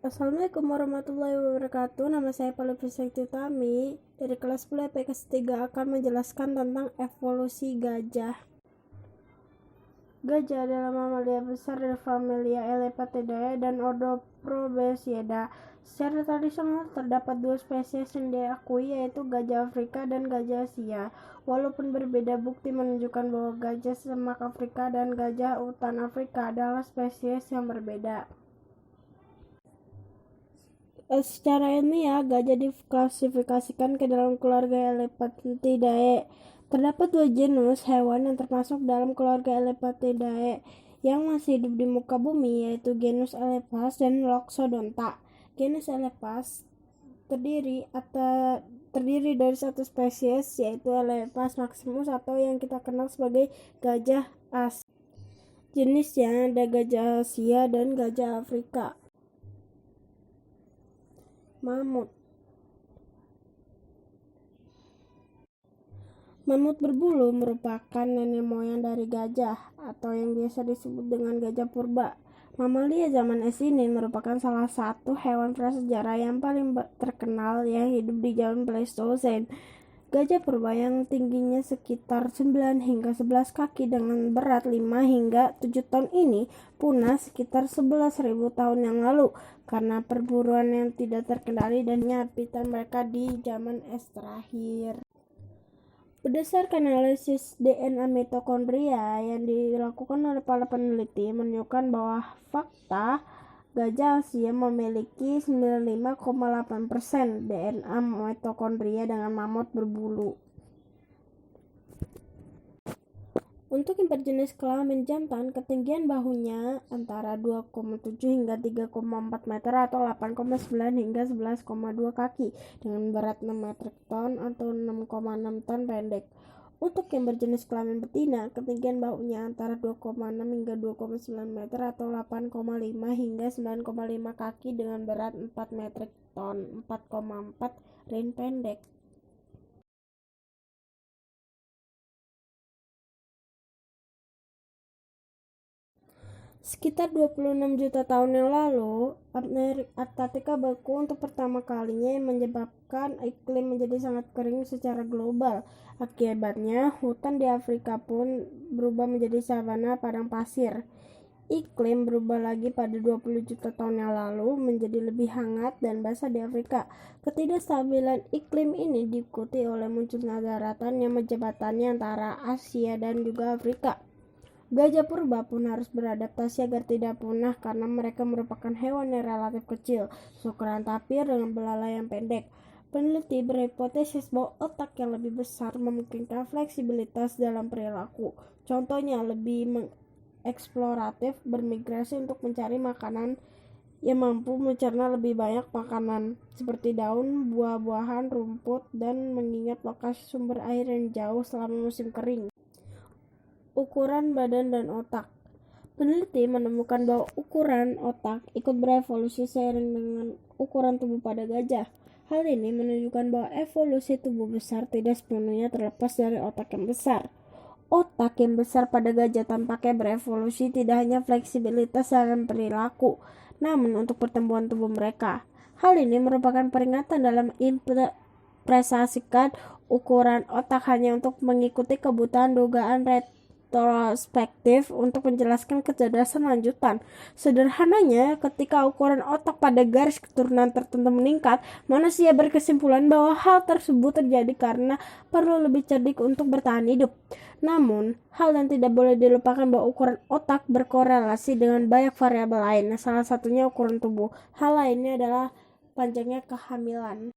Assalamualaikum warahmatullahi wabarakatuh. Nama saya Palutri Tami dari kelas 10 IPS 3 akan menjelaskan tentang evolusi gajah. Gajah adalah mamalia besar dari familia Elepatidae dan ordo Proboscidea. Secara tradisional terdapat dua spesies yang diakui, yaitu gajah Afrika dan gajah Asia. Walaupun berbeda, bukti menunjukkan bahwa gajah semak Afrika dan gajah hutan Afrika adalah spesies yang berbeda. Secara ilmiah, gajah diklasifikasikan ke dalam keluarga Elepatidae. Terdapat dua genus hewan yang termasuk dalam keluarga Elepatidae yang masih hidup di muka bumi, yaitu genus Elephas dan Loxodonta. Genus Elephas terdiri dari satu spesies, yaitu Elephas maximus atau yang kita kenal sebagai gajah Asia. Jenisnya ada gajah Asia dan gajah Afrika. Mamut berbulu merupakan nenek moyang dari gajah, atau yang biasa disebut dengan gajah purba. Mamalia zaman es ini merupakan salah satu hewan prasejarah yang paling terkenal yang hidup di zaman Pleistosen. Gajah purba yang tingginya sekitar 9 hingga 11 kaki dengan berat 5 hingga 7 ton ini punah sekitar 11.000 tahun yang lalu karena perburuan yang tidak terkendali dan penyapitan mereka di zaman es terakhir. Berdasarkan analisis DNA mitokondria yang dilakukan oleh para peneliti menunjukkan bahwa fakta gajah Asia memiliki 95,8% DNA mitokondria dengan mamut berbulu. Untuk yang berjenis kelamin jantan, ketinggian bahunya antara 2,7 hingga 3,4 meter atau 8,9 hingga 11,2 kaki dengan berat 6 metrik ton atau 6,6 ton pendek. Untuk yang berjenis kelamin betina, ketinggian bahunya antara 2,6 hingga 2,9 meter atau 8,5 hingga 9,5 kaki dengan berat 4 metrik ton 4,4 rin pendek. Sekitar 26 juta tahun yang lalu, Antartika beku untuk pertama kalinya yang menyebabkan iklim menjadi sangat kering secara global. Akibatnya, hutan di Afrika pun berubah menjadi savana padang pasir. Iklim berubah lagi pada 20 juta tahun yang lalu menjadi lebih hangat dan basah di Afrika. Ketidakstabilan iklim ini diikuti oleh munculnya daratan yang menjembatani antara Asia dan juga Afrika. Gajah purba pun harus beradaptasi agar tidak punah karena mereka merupakan hewan yang relatif kecil, seukuran tapir dengan belalai yang pendek. Peneliti berhipotesis bahwa otak yang lebih besar memungkinkan fleksibilitas dalam perilaku. Contohnya lebih eksploratif, bermigrasi untuk mencari makanan yang mampu mencerna lebih banyak makanan seperti daun, buah-buahan, rumput, dan mengingat lokasi sumber air yang jauh selama musim kering. Ukuran badan dan otak. Peneliti menemukan bahwa ukuran otak ikut berevolusi seiring dengan ukuran tubuh pada gajah. Hal ini menunjukkan bahwa evolusi tubuh besar tidak sepenuhnya terlepas dari otak yang besar. Otak yang besar pada gajah tampaknya berevolusi tidak hanya fleksibilitas dalam perilaku, namun untuk pertumbuhan tubuh mereka. Hal ini merupakan peringatan dalam impresasikan ukuran otak hanya untuk mengikuti kebutuhan dugaan retrospektif untuk menjelaskan kecerdasan lanjutan. Sederhananya, ketika ukuran otak pada garis keturunan tertentu meningkat, manusia berkesimpulan bahwa hal tersebut terjadi karena perlu lebih cerdik untuk bertahan hidup. Namun, hal yang tidak boleh dilupakan bahwa ukuran otak berkorelasi dengan banyak variabel lain, salah satunya ukuran tubuh. Hal lainnya adalah panjangnya kehamilan.